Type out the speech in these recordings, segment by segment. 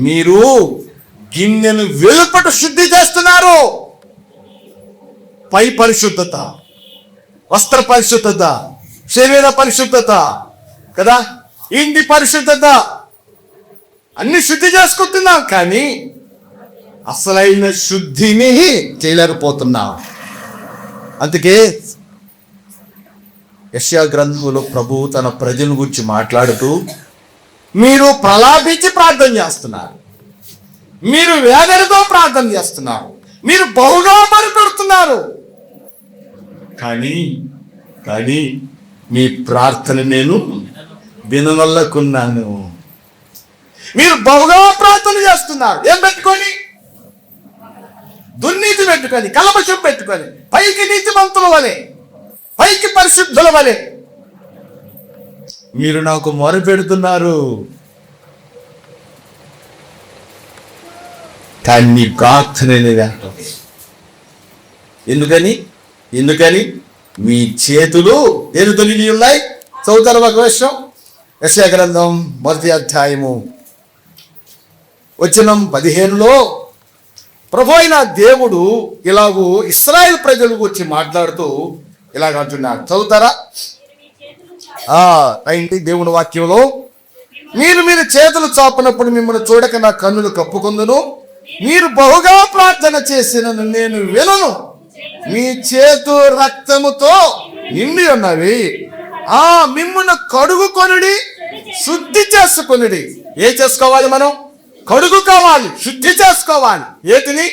మీరు గిన్నెను వెలుపట శుద్ధి చేస్తున్నారు. పై పరిశుద్ధత, వస్త్ర పరిశుద్ధత, శరీర పరిశుద్ధత కదా, ఇంటి పరిశుద్ధత అన్ని శుద్ధి చేసుకుంటున్నాం, కానీ అసలైన శుద్ధిని చేయలేకపోతున్నాం. అందుకే యెషయా గ్రంథంలో ప్రభువు తన ప్రజల గురించి మాట్లాడుతూ, మీరు ప్రలాపించి ప్రార్థన చేస్తున్నారు, మీరు వేదనతో ప్రార్థన చేస్తున్నారు, మీరు బహుగా మొరపెడుతున్నారు, కానీ మీ ప్రార్థన నేను వినవల్లకున్నాను. మీరు బహుగా ప్రార్థన చేస్తున్నారు. ఏం పెట్టుకొని? దుర్నీతి పెట్టుకొని, కలపశం పెట్టుకొని, పైకి నీతిమంతుల వలె, పైకి పరిశుద్ధుల వలె మీరు నాకు మొర పెడుతున్నారు, కానీ నీ ప్రార్థన ఎందుకని మీ చేతులు దేనితో నిండి ఉన్నాయి? చదువుతారు ఒక విషయం. యెషయా గ్రంథం 1వ అధ్యాయము వచనం 15లో ప్రభు అయిన దేవుడు ఇలాగూ ఇశ్రాయేలు ప్రజల గురించి మాట్లాడుతూ ఇలాగ అంటున్నాడు. చదువుతారా? దేవుని వాక్యంలో, మీరు చేతులు చాపినప్పుడు మిమ్మల్ని చూడక నా కన్నులు కప్పుకొందును, మీరు బహుగా ప్రార్థన చేసిన నేను వినను, మీ చేతు రక్తముతో నిండి ఉన్నవి, మిమ్మల్ని కడుగుకొనుడి, శుద్ధి చేసుకొనుడి. ఏ చేసుకోవాలి? మనం కడుగుకోవాలి, శుద్ధి చేసుకోవాలి. ఏతిని?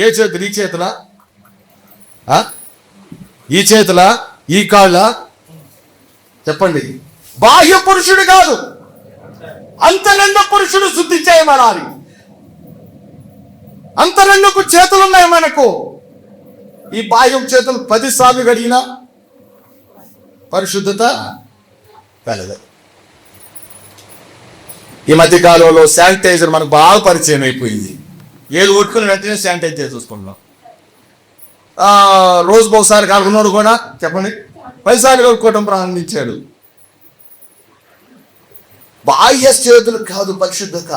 ఏ చేతులు? ఈ చేతులా? ఈ చేతులా? ఈ కాళ్ళ? చెప్పండి. బాహ్య పురుషుడు కాదు, అంతరంగ పురుషుడు శుద్ధి చేయమనాలి. అంతరంగపు చేతులు ఉన్నాయి మనకు. ఈ బాహ్యం చేతులు 10 సార్లు కడిగినా పరిశుద్ధత కలదు. ఈ మధ్య కాలంలో శానిటైజర్ మనకు బాగా పరిచయం అయిపోయింది. ఏది కొట్టుకుని వెంటనే శానిటైజ్ చేసి చూసుకుంటున్నాం. రోజు బహుసారి కలుగున్నాడు కూడా, చెప్పండి, 10 సార్లు కలుపుకోవటం ప్రారంభించాడు. బాహ్య చేతులు కాదు పరిశుద్ధత,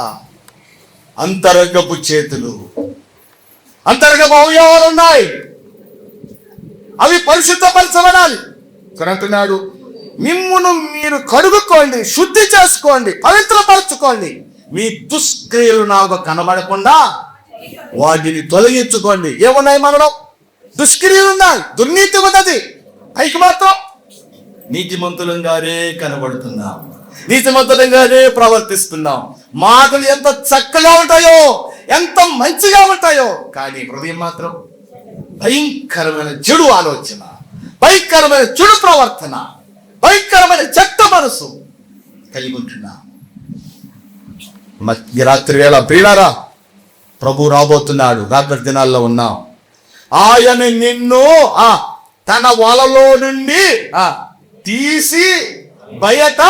అంతరంగపు చేతులు. అంతరంగపు అవయవాలు ఉన్నాయి, అవి పరిశుద్ధపరచబడాలి. అంటున్నాడు, మిమ్మును మీరు కడుగుకోండి, శుద్ధి చేసుకోండి, పవిత్రపరచుకోండి, మీ దుష్క్రియలు నాకు కనబడకుండా వాటిని తొలగించుకోండి. ఏమున్నాయి మనలో? దుష్క్రియలు ఉన్నాయి, దుర్నీతి ఉన్నది. పైకి మాత్రం నీతిమంతులంగానే కనబడుతున్నాం, నీతిమంతులంగానే ప్రవర్తిస్తున్నాం. మాటలు ఎంత చక్కగా ఉంటాయో, ఎంత మంచిగా ఉంటాయో, కానీ హృదయం మాత్రం భయంకరమైన చెడు ఆలోచన, భయంకరమైన చెడు ప్రవర్తన, భయంకరమైన చెత్త మనసు కలిగి ఉంటున్నా. రాత్రి వేళ ప్రియులారా, ప్రభు రాబోతున్నాడు. రాత్రి దినాల్లో ఉన్నాం. ఆయన నిన్ను తన వలలో నుండి తీసి బయట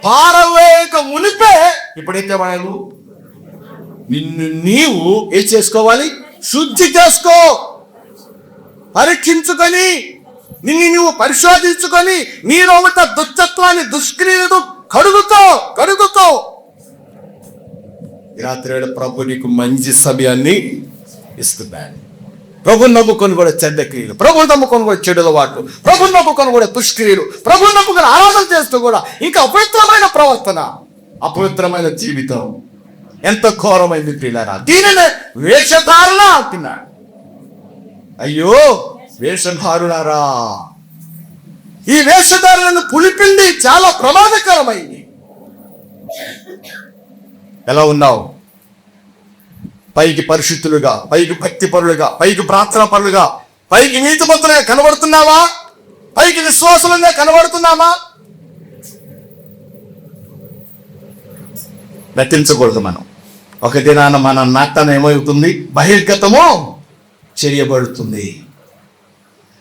పారవేయక మునిపే ఇప్పుడైతే వాళ్ళు నిన్ను నీవు ఏం చేసుకోవాలి? శుద్ధి చేసుకో, పరీక్షించుకొని, నిన్ను నువ్వు పరిశోధించుకొని, నీ లోపల దుష్టత్వాన్ని, దుష్క్రియలు కడుగుతో రాత్రి ప్రభు నీకు మంచి సమయాన్ని ఇస్తున్నాడు. ప్రభుని నమ్ముకొని కూడా చెడ్డ క్రియలు, ప్రభుని నమ్ముకొని కూడా చెడు అలవాట్లు, ప్రభుని నమ్ముకొని కూడా దుష్క్రియలు, ప్రభుని నమ్ముకొని ఆరాధన చేస్తూ కూడా ఇంకా అపవిత్రమైన ప్రవర్తన, అపవిత్రమైన జీవితం ఎంత ఘోరమైంది ప్రియులారా. దీనినే వేషధారణ అంటున్నాడు. అయ్యో వేషధారులారా, ఈ వేషధారణను పులిపిండి చాలా ప్రమాదకరమైంది. ఎలా ఉన్నావు? పైకి పరిశుద్ధులుగా, పైకి భక్తి పరులుగా, పైకి ప్రార్థనా పరులుగా, పైకి నీతిమంతులుగా కనబడుతున్నావా? పైకి విశ్వాసులుగా కనబడుతున్నామా? నటించకూడదు. మనం ఒక దినాన మన నటన ఏమవుతుంది? బహిర్గతము చేయబడుతుంది.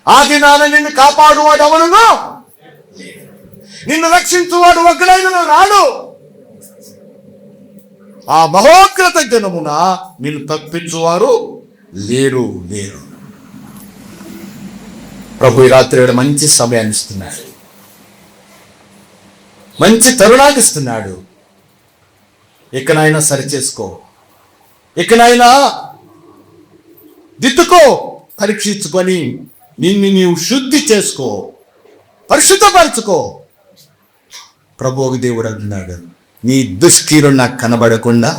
ఆ దినాన నిన్ను కాపాడువాడు ఎవరునో, నిన్ను రక్షించువాడు ఒక్కడైన రాడు. ఆ మహోగ్రత దినమున నిన్ను తప్పించువారు లేరు. ప్రభు ఈ రాత్రి మంచి సమయాన్ని ఇస్తున్నాడు, మంచి తరుణాన్ని ఇస్తున్నాడు. ఇకనైనా సరి చేసుకో, ఇకనైనా దిద్దుకో, పరీక్షించుకొని నిన్ను నీవు శుద్ధి చేసుకో, పరిశుద్ధపరచుకో. ప్రభు ఒక దేవుడు అంటున్నాడు, నీ దుష్క్రియలు నాకు కనబడకుండా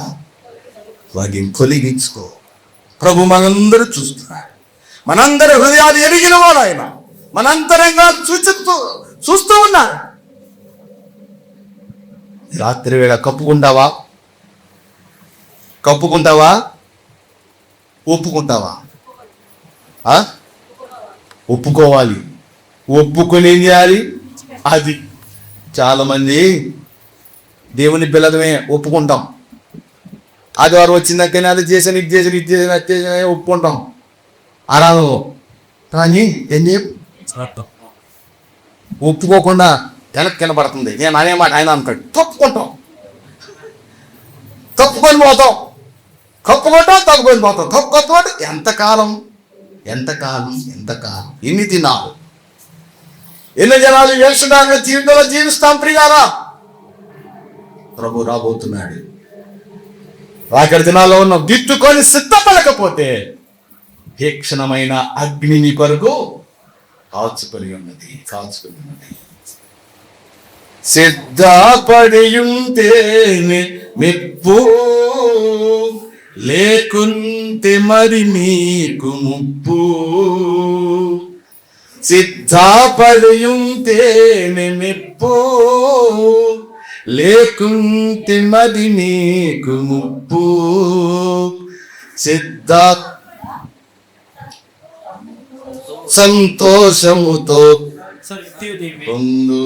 వాటిని కొలిగించుకో. ప్రభు మనందరూ చూస్తున్నాడు, మనందరి హృదయాలు ఎరిగిన వాడు ఆయన, మనంతరంగా చూస్తూ ఉన్నాడు. రాత్రి వేళ కప్పుకుంటావా? ఒప్పుకుంటావా? ఒప్పుకోవాలి. ఒప్పుకొని ఏం చేయాలి? అది చాలామంది దేవుని పిల్లలమే ఒప్పుకుంటాం. ఆదివారం వచ్చిందాకనే అది చేసాను, ఇది చేసాను, ఇది చేసాను, అది చేసాను ఒప్పుకుంటాం ఆరాధనలో. కానీ ఏం ఒప్పుకోకుండా వెనక్కి కనబడుతుంది. నేను అనే మాట ఆయన అంటాడు, తప్పుకుంటాం, తప్పుకొని పోతాం, తప్పుకొని పోతాం. తప్పుకోకపోతే ఎంతకాలం ఎన్ని దినాలు, ఎన్ని జనాలు వేస్తున్నాగా జీవితంలో జీవిస్తాం ప్రియారా. ప్రభు రాబోతున్నాడు. రాకడి దినాల్లో ఉన్న దిట్టుకొని సిద్ధపడకపోతే తీక్షణమైన అగ్నిని కొరకు కాచుకొని ఉన్నది. సిద్ధపడి ఉంటేనే మెప్పు, లేకుంటే మరి మీకు ముప్పు. సిద్ధపడి ఉంటేనే మెప్పు, లేకుంటే మరి నీకు ముప్పు. సంతోషముతో పొందు,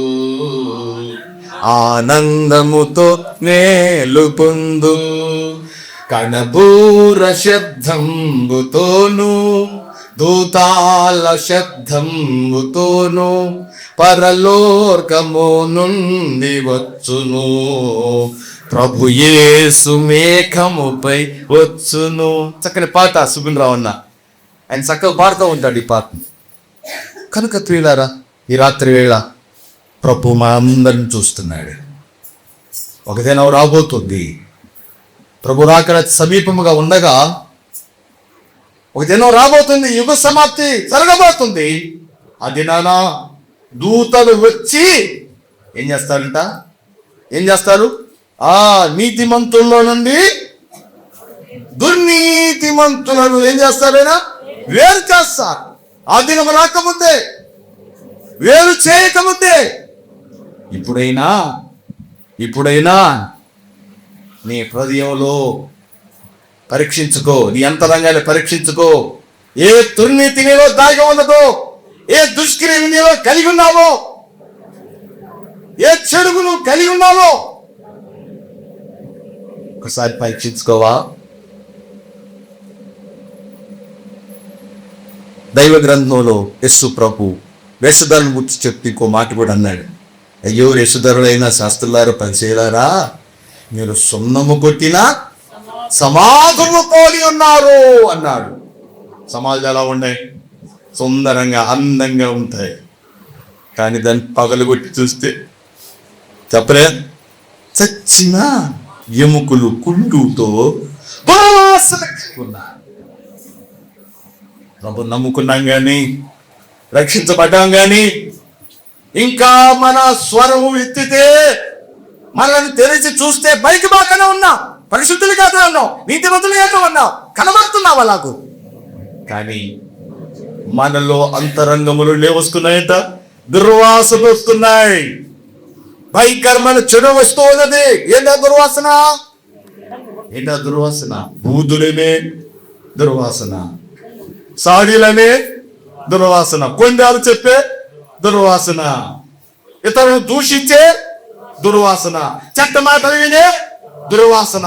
ఆనందముతో మేలు పొందు. కనబూర శబ్దంబుతోను, దూతాల శబ్దంబుతోను, పరలోకము నుండి వచ్చును. ప్రభు యేసు మేఘముపై వచ్చును. చక్కని పాట సుబిన్ రావు అన్న, ఆయన చక్కగా పాడుతూ ఉంటాడు ఈ పాట. కనుక ప్రియులారా, ఈ రాత్రి వేళ ప్రభు మా అందరిని చూస్తున్నాడు. ఒక దినం రాబోతుంది, ప్రభు రాకడ సమీపముగా ఉండగా ఒక దినం రాబోతుంది, యుగ సమాప్తి జరగబోతుంది. ఆ దినాన దూతలు వచ్చి ఏం చేస్తారు? ఆ నీతిమంతుల్లో నుండి దుర్నీతిమంతులను ఏం చేస్తారైనా వేరు చేస్తారు. ఆ దినం రాకముందే, వేరు చేయకముందే ఇప్పుడైనా నీ హృదయంలో పరీక్షించుకో, నీ అంతరంగాన్ని పరీక్షించుకో. ఏ దుర్నీతి నీలో దాగి ఉన్నదో, ఏ దుష్క్రియ నీలో కలిగి ఉన్నావో, ఏ చెడుగును కలిగి ఉన్నావో ఒకసారి పరీక్షించుకోవా? దైవ గ్రంథంలో యేసు ప్రభు వేషధారులను గురించి చెప్తే ఇంకో మాట కూడా అన్నాడు. అయ్యో వేషధారులైన శాస్త్రులారా, పరిచయులారా, మీరు సున్నము కొట్టిన సమాధులు పోలి ఉన్నారు అన్నాడు. సమాజాలు ఎలా ఉన్నాయి? సుందరంగా అందంగా ఉంటాయి, కానీ దాన్ని పగలగొట్టి చూస్తే చెప్పలే, చచ్చిన ఎముకలు కుళ్ళుతో ప్రభు నమ్ముకున్నాం కానీ, రక్షించబడ్డాం కానీ, ఇంకా మన స్వరము ఎత్తితే, మనల్ని తెరిచి చూస్తే పైకి బాగానే ఉన్నాం, పరిశుద్ధులుగానే ఉన్నాం, నీతిమంతులుగానే ఉన్నాం, కనబడుతున్నావు అలాగూ. కానీ మనలో అంతరంగములు వస్తున్నాయంట, దుర్వాసన వస్తున్నాయి, భయంకరమైన చెడు వస్తూ ఉన్నది. ఏంటా దుర్వాసన? బూదులనే దుర్వాసన, సాడీలనే దుర్వాసన, కొండాలు చెప్పే దుర్వాసన, ఇతరులను దూషించే దుర్వాసన, చెడ్డ మాటలు వినే దుర్వాసన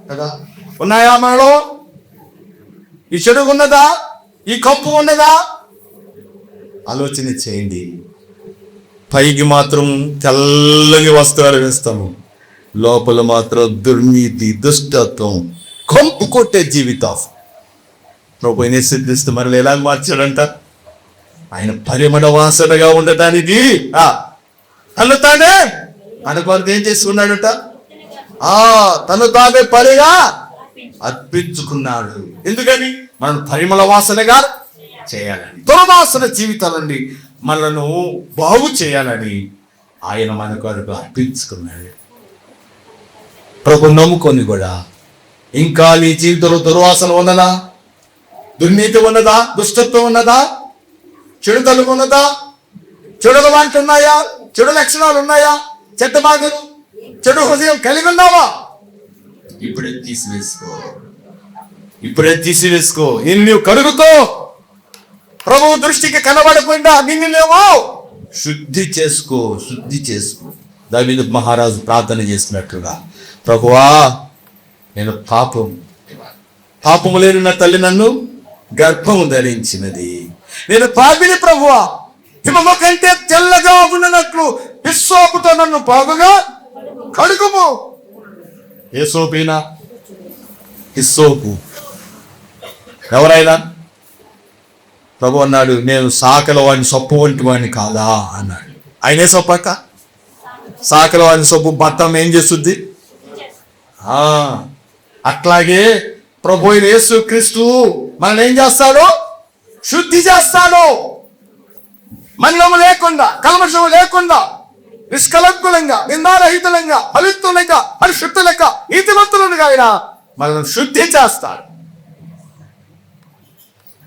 కదా ఉన్నాయా మనలో? ఈ చెడు ఉన్నదా? ఈ కంపు ఉన్నదా? ఆలోచన చేయండి. పైకి మాత్రం తెల్లని వస్త్రాలు వేస్తాము, లోపల మాత్రం దుర్నీతి, దుష్టత్వం, కంపు కొట్టే జీవితం. ప్రభు సిద్ధిస్తూ మనల్ని ఎలా మార్చాడంట? ఆయన పరిమళ వాసనగా ఉండటానికి తను తానే మన కొరకు ఏం చేసుకున్నాడట? తను తానే పనిగా అర్పించుకున్నాడు. ఎందుకని? మనం పరిమళ వాసనగా చేయాలని, దుర్వాసన జీవితాల నుండి మనను బాగు చేయాలని ఆయన మన కొరకు అర్పించుకున్నాడు. ప్రభు నమ్ముకొని కూడా ఇంకా నీ జీవితంలో దుర్వాసన ఉన్నదా? దుర్నీతి ఉన్నదా? దుష్టత్వం ఉన్నదా? చెడుతలు ఉన్నదా? చెడు అలవాట్లు ఉన్నాయా? చెడు లక్షణాలు ఉన్నాయా? చెడ్డ మాటలు, చెడు హృదయం కలిగి ఉన్నావా? ఇప్పుడే తీసివేసుకో. నిన్ను నువ్వు కడుగుకో. ప్రభువు దృష్టికి కనబడకుండా నిన్ను నువ్వు శుద్ధి చేసుకో. దావీదు మహారాజు ప్రార్థన చేసినట్లుగా, ప్రభువా నేను పాపము లేని నా తల్లి నన్ను గర్భము ధరించినది, నేను పాపిని ప్రభువా, హిమము కంటే తెల్లగా ఉన్నట్లు హిస్సోపుతో నన్ను బాగుగా కడుగుము. ఏ సోపైనా? హిస్సోపు. ఎవరైనా? ప్రభు అన్నాడు, నేను సాకల వాడిని సొప్పు వంటి వాడిని కాదా అన్నాడు. ఆయనే సొప్పక? సాకల వాడిని సొప్పు బట్టం ఏం చేస్తుంది? అట్లాగే ప్రభు అయిన యేసు క్రీస్తు మనల్ని ఏం చేస్తాడు? శుద్ధి చేస్తాడు. మలినము లేకుండా, కల్మషము లేకుండా, నిష్కలంకులంగా, నిందారహితులంగా, పవిత్రులంగా, పరిశుద్ధులంగా, నీతిమంతులుగా ఆయన మనల్ని శుద్ధి చేస్తాడు.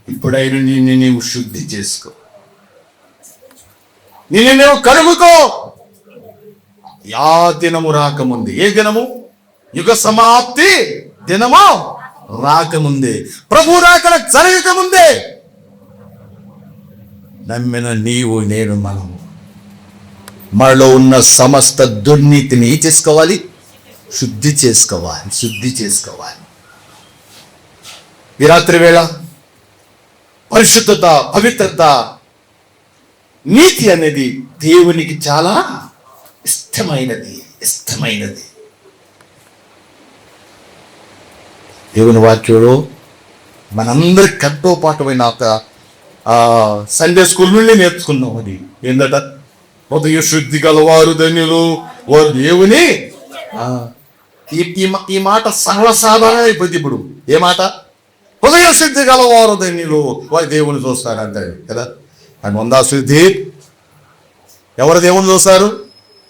ఇప్పుడైనా నిన్ను నీవు శుద్ధి చేసుకో, నిన్ను నీవు కడుగుకో. యా దినము రాకముందే. ఏ దినము? యుగ సమాప్తి దినము రాకముందే, ప్రభు రాకడ జరగకముందే నమ్మిన నీవు నేను మనలో ఉన్న సమస్త దుర్నీతిని చేసుకోవాలి, శుద్ధి చేసుకోవాలి. ఈ రాత్రి వేళ పరిశుద్ధత, పవిత్రత, నీతి అనేది దేవునికి చాలా ఇష్టమైనది. దేవుని వాక్యంలో మనందరి కంటోపాఠమైన ఒక సండే స్కూల్ నుండి నేర్చుకున్నాం. అది ఏందట? హృదయ శుద్ధి గలవారు ధన్యులు, వారు దేవుని. ఈ మాట సర్వసాధారణ అయిపోయింది ఇప్పుడు. ఏ మాట? హృదయ శుద్ధి గలవారు ధన్యులు, వారు దేవుని చూస్తారు అంటారు కదా. అని ఉందా శుద్ధి? ఎవరు దేవుని చూస్తారు?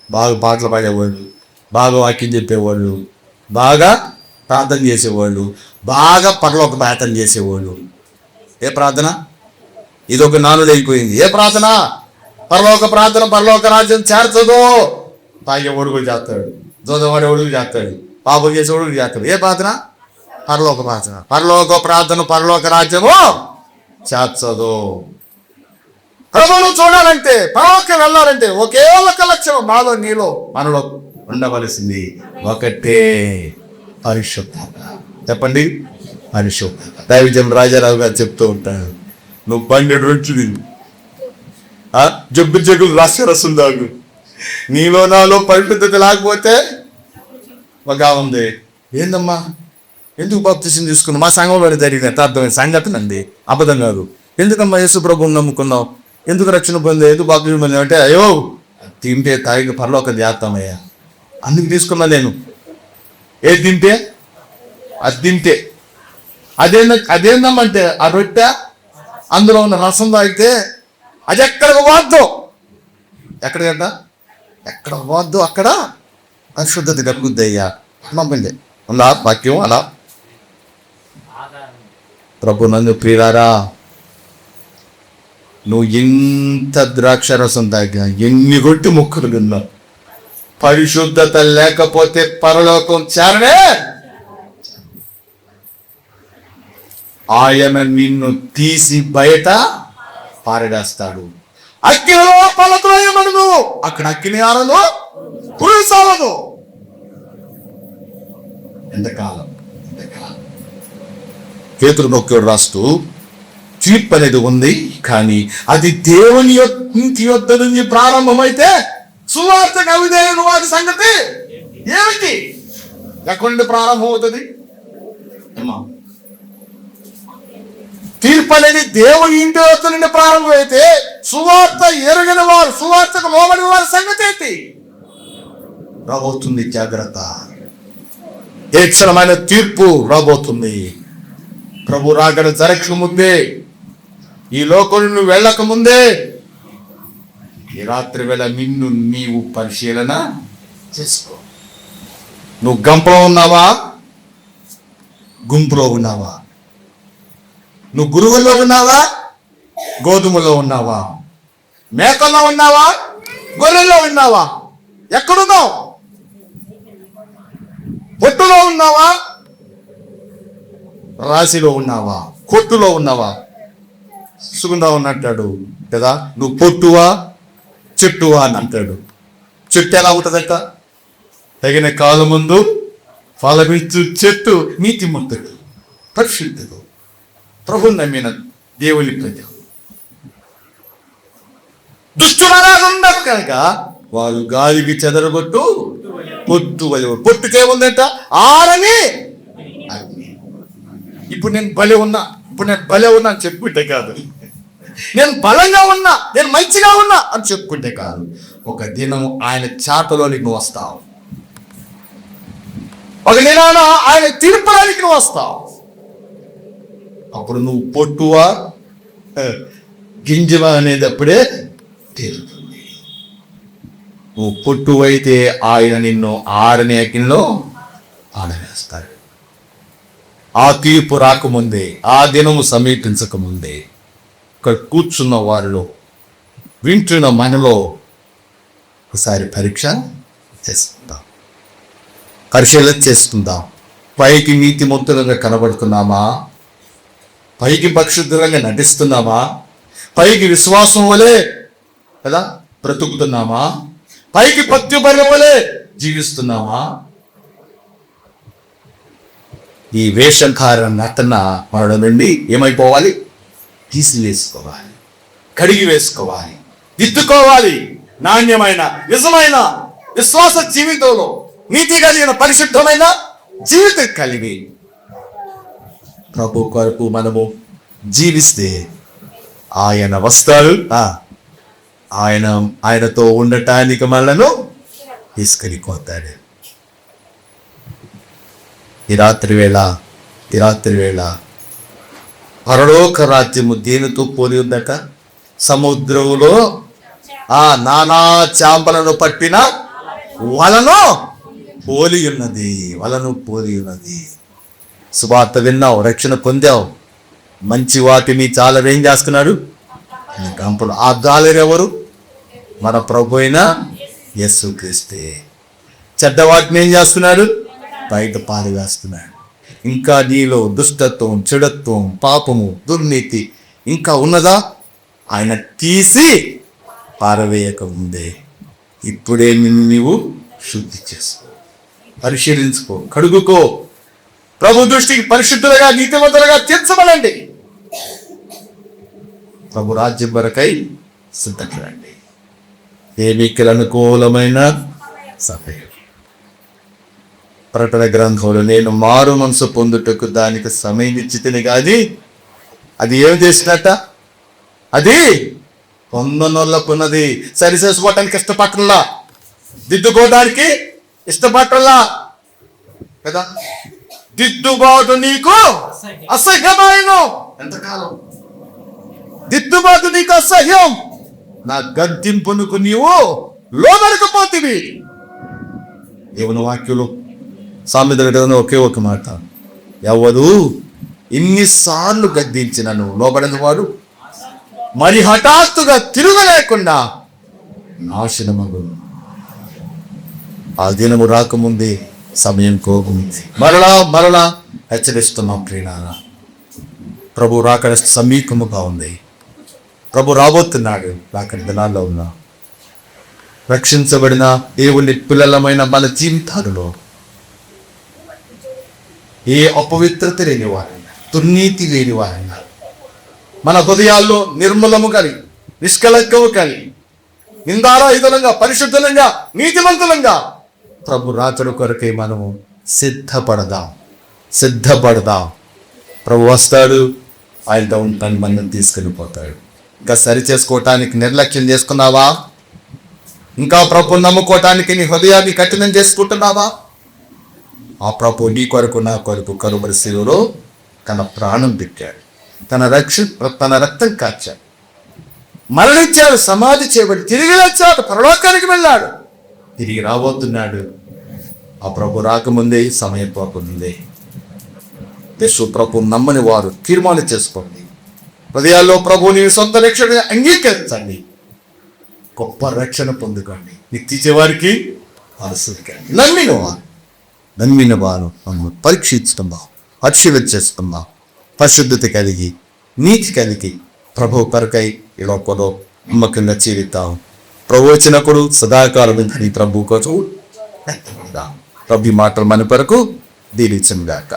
బాగా పాటలు పాడేవాళ్ళు, బాగా వాక్యం చెప్పేవాళ్ళు, బాగా ప్రార్థన చేసేవాళ్ళు, బాగా పరలోక ప్రార్థన చేసేవాళ్ళు. ఏ ప్రార్థన? ఇదొక నానుడు అయిపోయింది. ఏ ప్రార్థన? పరలోక ప్రార్థన, పరలోక రాజ్యం చేర్చదో. తాగేవాడు కూడా చేస్తాడు, చదవాడేవాడు చేస్తాడు, పాపం చేసేవాడు చేస్తాడు. ఏ ప్రార్థన? పరలోక ప్రార్థన. పరలోక రాజ్యము చేర్చదు. ప్రభువును చూడాలంటే, పరలోకం వెళ్ళాలంటే ఒకే ఒక లక్ష్యం నాలో నీలో మనలో ఉండవలసింది ఒకటే, పరిశుద్ధత. చెప్పండి, పరిశుద్ధత. దైవజన్ రాజారావు గారు చెప్తూ ఉంటాడు, నువ్వు 12 రోజులు జబ్బులు రాష్ట్రరసం దాగు, నీలో నాలో పరిశుద్ధత లేకపోతే ఒక ఉంది. ఏందమ్మా, ఎందుకు బాప్తిసం తీసుకున్నావు? మా సంఘంలో జరిగిన యథార్థమైన సంఘటన అండి, అబద్ధం కాదు. ఎందుకమ్మా యేసు ప్రభువుని నమ్ముకున్నావు? ఎందుకు రక్షణ పొందే? ఎందుకు బాప్తిసం పొందావు అంటే, అయ్యో తింటే తాగి పరలోకం చేస్తామయ్యా, అందుకు తీసుకున్నా నేను. ఏది తింటే అది తింటే అదేందమ్మంటే ఆ రొట్టె అందులో ఉన్న రసం తాగితే అది ఎక్కడికి పోద్దు. ఎక్కడికంట? ఎక్కడ పోద్దు, అక్కడ అశుద్ధత కలుగుద్ది అయ్యా. నమ్మండి ఉందా వాక్యం అలా? ప్రభు నందు ప్రియులారా, నువ్వు ఎంత ద్రాక్ష రసం తాగా, ఎన్ని రొట్టె ముక్కలు తిన్నా, పరిశుద్ధత లేకపోతే పరలోకం చేరనే. ఆయన నిన్ను తీసి బయట పారడేస్తాడు. అగ్నిలో పలకమనదు, అక్కడ అగ్ని ఆరదు, పురుసాలదు. ఎంతకాలం పేతురు నొక్కేడు రాస్తూ, తీర్పు అనేది ఉంది, కానీ అది దేవుని ఇంటి యొద్ద నుంచి ప్రారంభమైతే సువార్తకు అవిధేయుని వారి సంగతి ఏమిటి? ఎక్కడి నుండి ప్రారంభం అవుతుంది? తీర్పు అనేది దేవుని ఇంటి వద్ద నుండి ప్రారంభమైతే సువార్త ఎరగని వారు, సువార్తకు లోబడిన వారి సంగతి ఏంటి? రాబోతుంది జాగ్రత్త. తీక్షణమైన తీర్పు రాబోతుంది. ప్రభు రాకడ జరగక ముందే, ఈ లోకం నువ్వు వెళ్ళక ముందే, ఈ రాత్రి వేళ నిన్ను నీవు పరిశీలన చేసుకో. నువ్వు గంపలో ఉన్నావా, గుంపులో ఉన్నావా? నువ్వు గురువుల్లో ఉన్నావా, గోధుమలో ఉన్నావా? మేకల్లో ఉన్నావా, గొర్రెల్లో ఉన్నావా? ఎక్కడున్నావు? పొట్టులో ఉన్నావా, రాశిలో ఉన్నావా, కొట్టులో ఉన్నావా? సుగుందా ఉన్నట్టాడు కదా, నువ్వు పొట్టువా చెట్టువా అని అంటాడు. చెట్టు ఎలా ఉంటుందట? తగిన కాలం ముందు ఫలమిచ్చు చెట్టు, నీతిమంతుడు, పరిశుద్ధుడు, ప్రభుని నమ్మిన దేవుని ప్రజలు. దుష్టులరాగుండరు కనుక వారు గాలికి చెదరగొట్టు పొట్టు వలి. పొట్టుకేముందంట? ఆరని అగ్ని. ఇప్పుడు నేను భలే ఉన్నా అని చెప్పుకుంటే కాదు, నేను బలంగా ఉన్నా, నేను మంచిగా ఉన్నా అని చెప్పుకుంటే కాదు. ఒక దినం ఆయన చాటలోనికి నువ్వు వస్తావు. ఒక దినాన ఆయన తీర్పడానికి నువ్వు వస్తావు. అప్పుడు నువ్వు పొట్టువా గింజవా అనేది అప్పుడే తేలుతుంది. నువ్వు పొట్టువైతే ఆయన నిన్ను ఆరని అగ్నిలో ఆడవేస్తాడు. ఆ తీర్పు రాకముందే, ఆ దినము సమీపించకముందే, ఇక్కడ కూర్చున్న వారిలో, వింటున్న మనలో ఒకసారి పరీక్ష చేసుకుందాం, పరిశీలన చేసుకుందాం. పైకి నీతిమంతులంగా కనబడుతున్నామా? పైకి పరిశుద్ధంగా నటిస్తున్నామా? పైకి విశ్వాసం వలె కదా బ్రతుకుతున్నామా? పైకి పత్యుబర్రె వలె జీవిస్తున్నామా? ఈ వేషంకార నటన మన నుండి ఏమైపోవాలి? తీసివేసుకోవాలి, కడిగి వేసుకోవాలి, దిద్దుకోవాలి. నాణ్యమైన నిజమైన విశ్వాస జీవితంలో నీతి కలిగిన పరిశుద్ధమైన జీవితం కలిగి ప్రభు కొరకు మనము జీవిస్తే ఆయన వస్తాడు. ఆయనతో ఉండటానికి మనను తీసుకెళ్ళిపోతాడు. ఈ రాత్రి వేళ పరలోక రాజ్యము దేనితో పోలి ఉందట? సముద్రంలో నానా చాంపలను పట్టిన వలను పోలి ఉన్నది. సువార్త విన్నావు, రక్షణ పొందావు, మంచి వాటిని చాలా ఏం చేస్తున్నాడు? గంపలు. ఆ గాలిరెవరు? మన ప్రభు అయిన యేసుక్రీస్తే. చెడ్డ వాటిని ఏం చేస్తున్నాడు? బయట పారవేస్తున్నాడు. ఇంకా నీలో దుష్టత్వం, చెడత్వం, పాపము, దుర్నీతి ఇంకా ఉన్నదా? ఆయన తీసి పారవేయక ముందే ఇప్పుడే నిన్ను నీవు శుద్ధి చేసుకో, పరిశీలించుకో, కడుగుకో. ప్రభు దృష్టికి పరిశుద్ధులుగా, నీతిమంతులుగా తీర్చబడండి. ప్రభు రాజ్యం వరకై సిద్ధపడండి. ఏమికి అనుకూలమైన సమయం. ప్రకటన గ్రంథంలో నేను మారు మనసు పొందుటకు దానికి సమయం ఇచ్చితేనే కాదు, అది ఏం చేసినట్ట? అది పొందనొల్లకున్నది. సరి చేసుకోవటానికి ఇష్టపట్టలా, దిద్దుకోవడానికి ఇష్టపట్టలా కదా. దిద్దుబాటు నీకు అసహ్యమైన. ఎంతకాలం దిద్దుబాటు నీకు అసహ్యం? నా గద్దింపునకు నీవు లోబడకపోతివి. దేవుని వాక్యులు సామెతలో ఒకే ఒక మాట, ఎవరు ఇన్నిసార్లు గద్దించిన నువ్వు లోబడిన వాడు మరి హఠాత్తుగా తిరగలేకుండా నాశనమగు. ఆ దినము రాకముందే సమయం కోగుంది. మరలా హెచ్చరిస్తున్నాం ప్రియులారా, ప్రభు రాకడ సమీపముగా ఉంది. ప్రభు రాబోతున్నాడు. రాకడ దినాల్లో ఉన్నా రక్షించబడిన దేవుని పిల్లలమైన మన జీవితాలలో ఏ అపవిత్రత లేని వారైనా, దుర్నీతి లేని వారైనా, మన హృదయాల్లో నిర్మలము కలిగి, నిష్కలంకము కలిగి, నిందారహితులంగా, పరిశుద్ధులంగా, నీతిమంతులంగా ప్రభు రాకడ కొరకై మనము సిద్ధపడదాం. ప్రభు వస్తాడు, ఆయనతో ఉంటాను, మనం తీసుకెళ్ళిపోతాడు. ఇంకా సరి చేసుకోవటానికి నిర్లక్ష్యం చేసుకున్నావా? ఇంకా ప్రభుని నమ్ముకోవటానికి నీ హృదయాన్ని కఠినం చేసుకుంటున్నావా? ఆ ప్రభు నీ కొరకు నా కొరకు కలువరి శిలువలో తన ప్రాణం పెట్టాడు, తన రక్తం కాచాడు, మరణించాడు, సమాధి చేయబడి తిరిగి వచ్చాడు, పరలోకానికి వెళ్ళాడు, తిరిగి రాబోతున్నాడు. ఆ ప్రభు రాకముందే సమయం పోకముందే యేసు ప్రభు నమ్మని వారు తీర్మానం చేసుకోండి, హృదయాల్లో ప్రభుని సొంత రక్షణ అంగీకరించండి, గొప్ప రక్షణ పొందుకోండి, నిత్య వారికి ఆశీర్వదించండి. నమ్మిన వారు మమ్మల్ని పరీక్షించుకుందాం, పరిశీలించేసుకుందాం, పరిశుద్ధత కలిగి నీతి కలిగి ప్రభు కొరకై ఈ లోకంలో నమ్మకంగా జీవితాం. ప్రభు వచ్చినప్పుడు సదాకాలం ప్రభు కోసం ప్రభు మాటలు మన కొరకు దీవించను గాక.